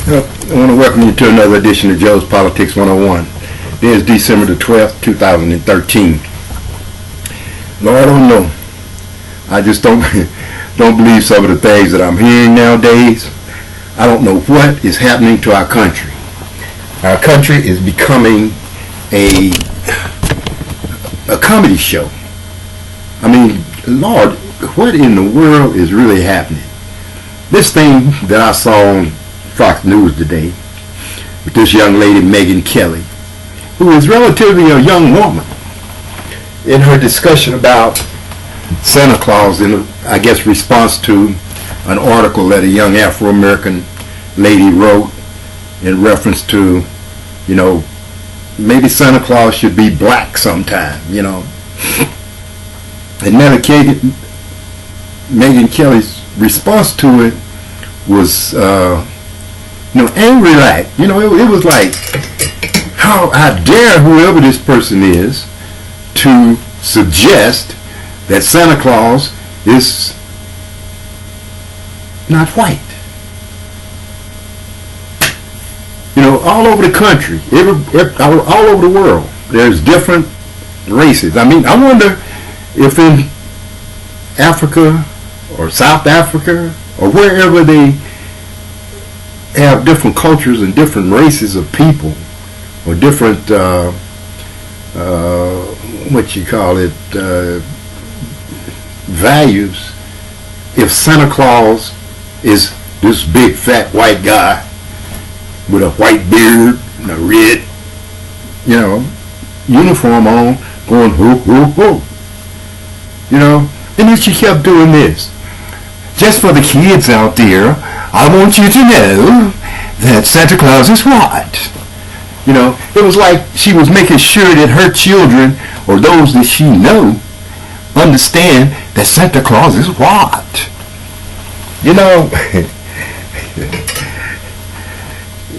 I want to welcome you to another edition of Joe's Politics 101. Today is December the 12th, 2013. Lord, I don't know. I just don't believe some of the things that I'm hearing nowadays. I don't know what is happening to our country. Our country is becoming a comedy show. I mean, Lord, what in the world is really happening? This thing that I saw on Fox News today with this young lady, Megyn Kelly, who is relatively a young woman, in her discussion about Santa Claus in, I guess, response to an article that a young Afro-American lady wrote in reference to, you know, maybe Santa Claus should be black sometime, you know. And Megyn Kelly's response to it was, angry like, it was like, how I dare whoever this person is to suggest that Santa Claus is not white. All over the country, all over the world, there's different races. I mean, I wonder if in Africa or South Africa or wherever they have different cultures and different races of people, or different values, if Santa Claus is this big fat white guy with a white beard and a red uniform on, going hoo hoo hoo, and then she kept doing this. Just for the kids out there, I want you to know that Santa Claus is white. It was like she was making sure that her children, or those that she know, understand that Santa Claus is white.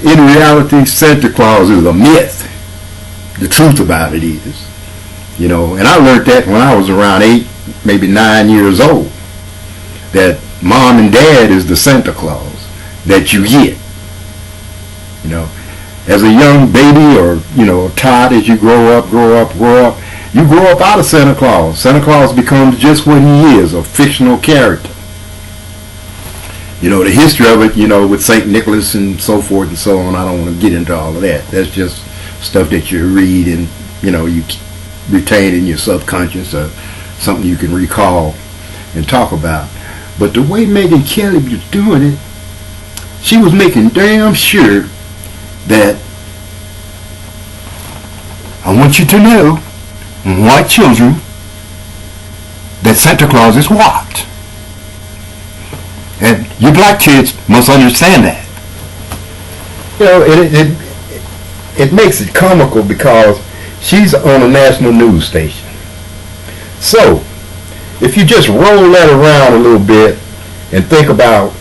In reality, Santa Claus is a myth. The truth about it is, and I learned that when I was around 8, maybe 9 years old, that mom and dad is the Santa Claus that you get. As a young baby, or a tot, as you grow up, you grow up out of Santa Claus. Santa Claus becomes just what he is, a fictional character. The history of it, with St. Nicholas and so forth and so on, I don't want to get into all of that. That's just stuff that you read and, you retain in your subconscious, or something you can recall and talk about. But the way Megyn Kelly was doing it, she was making damn sure that I want you to know, white children, that Santa Claus is white. And you black kids must understand that. It makes it comical because she's on a national news station. So, if you just roll that around a little bit and think about,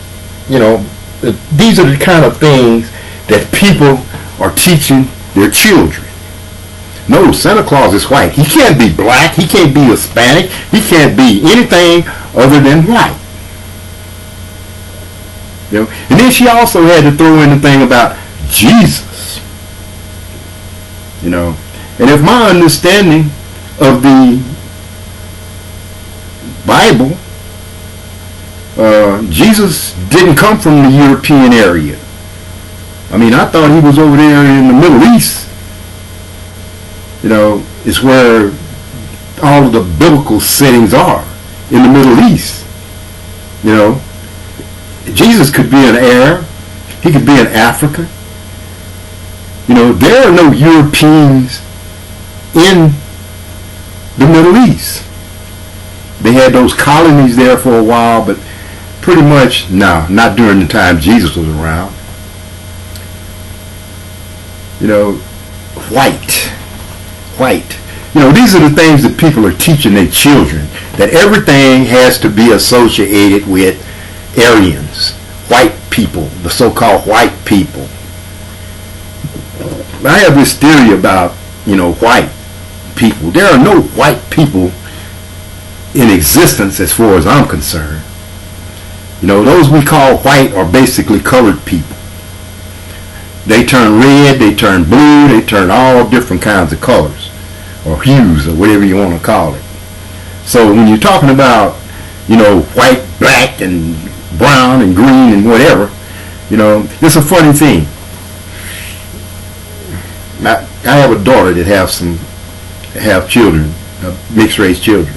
these are the kind of things that people are teaching their children. No, Santa Claus is white. He can't be black. He can't be Hispanic. He can't be anything other than white. And then she also had to throw in the thing about Jesus. And if my understanding of the Bible, Jesus didn't come from the European area. I mean, I thought he was over there in the Middle East. It's where all of the biblical settings are, in the Middle East. Jesus could be an Arab. He could be in Africa. There are no Europeans in the Middle East. They had those colonies there for a while, but pretty much, no, not during the time Jesus was around. White. These are the things that people are teaching their children, that everything has to be associated with Aryans, white people, the so-called white people. I have this theory about, white people. There are no white people in existence as far as I'm concerned. Those we call white are basically colored people. They turn red, they turn blue, they turn all different kinds of colors or hues or whatever you want to call it. So when you're talking about, white, black, and brown and green and whatever, it's a funny thing. I have a daughter that have children, mixed race children.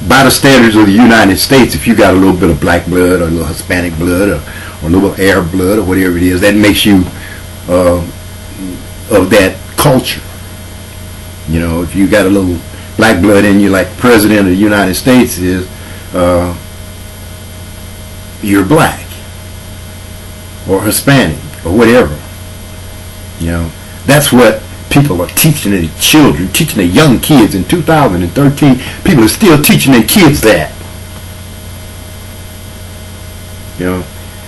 By the standards of the United States, if you got a little bit of black blood or a little Hispanic blood or a little Arab blood or whatever it is, that makes you of that culture. If you got a little black blood in you, like the President of the United States is, you're black or Hispanic or whatever. That's what people are teaching their children, teaching their young kids. In 2013, people are still teaching their kids that.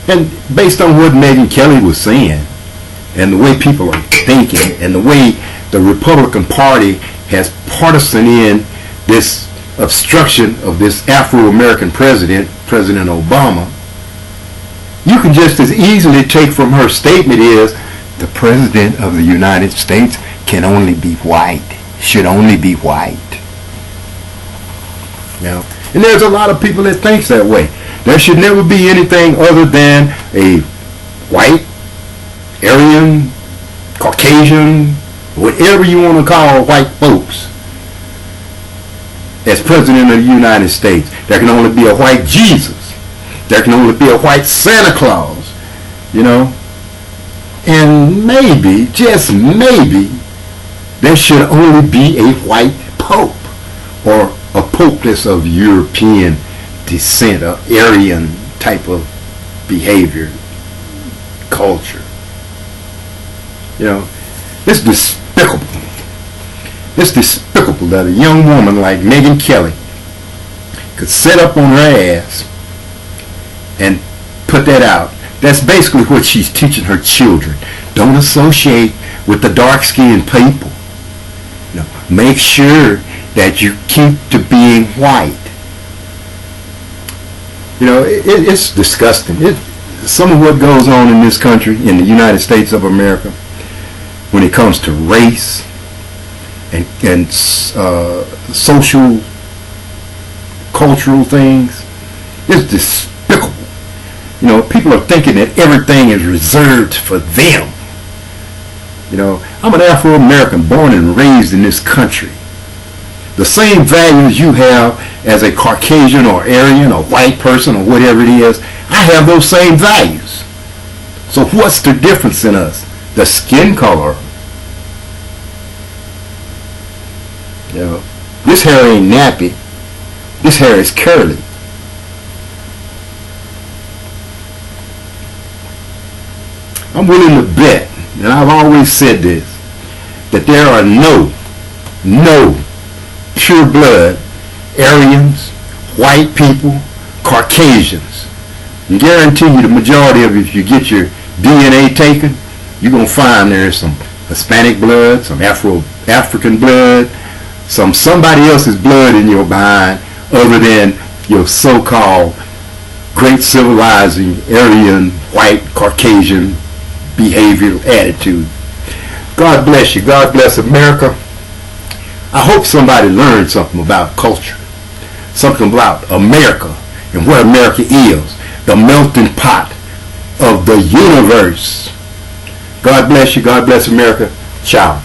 And based on what Megyn Kelly was saying, and the way people are thinking, and the way the Republican Party has partisan in this obstruction of this Afro-American President Obama, you can just as easily take from her statement is, the President of the United States can only be white, should only be white. And there's a lot of people that thinks that way. There should never be anything other than a white, Aryan, Caucasian, whatever you want to call white folks as President of the United States. There can only be a white Jesus. There can only be a white Santa Claus, And maybe, just maybe, there should only be a white pope, or a pope that's of European descent, or Aryan type of behavior, culture. It's despicable. It's despicable that a young woman like Megyn Kelly could sit up on her ass and put that out. That's basically what she's teaching her children. Don't associate with the dark-skinned people. Make sure that you keep to being white. It's disgusting. Some of what goes on in this country, in the United States of America, when it comes to race and social, cultural things, is despicable. People are thinking that everything is reserved for them. I'm an Afro-American born and raised in this country. The same values you have as a Caucasian or Aryan or white person or whatever it is, I have those same values. So what's the difference in us? The skin color. This hair ain't nappy. This hair is curly. I'm willing to bet, and I've always said this, that there are no pure blood Aryans, white people, Caucasians. I guarantee you the majority of it, if you get your DNA taken, you're going to find there's some Hispanic blood, some African blood, somebody else's blood in your behind other than your so-called great civilizing Aryan, white, Caucasian behavioral attitude. God bless you. God bless America. I hope somebody learned something about culture, something about America and what America is, the melting pot of the universe. God bless you. God bless America. Ciao.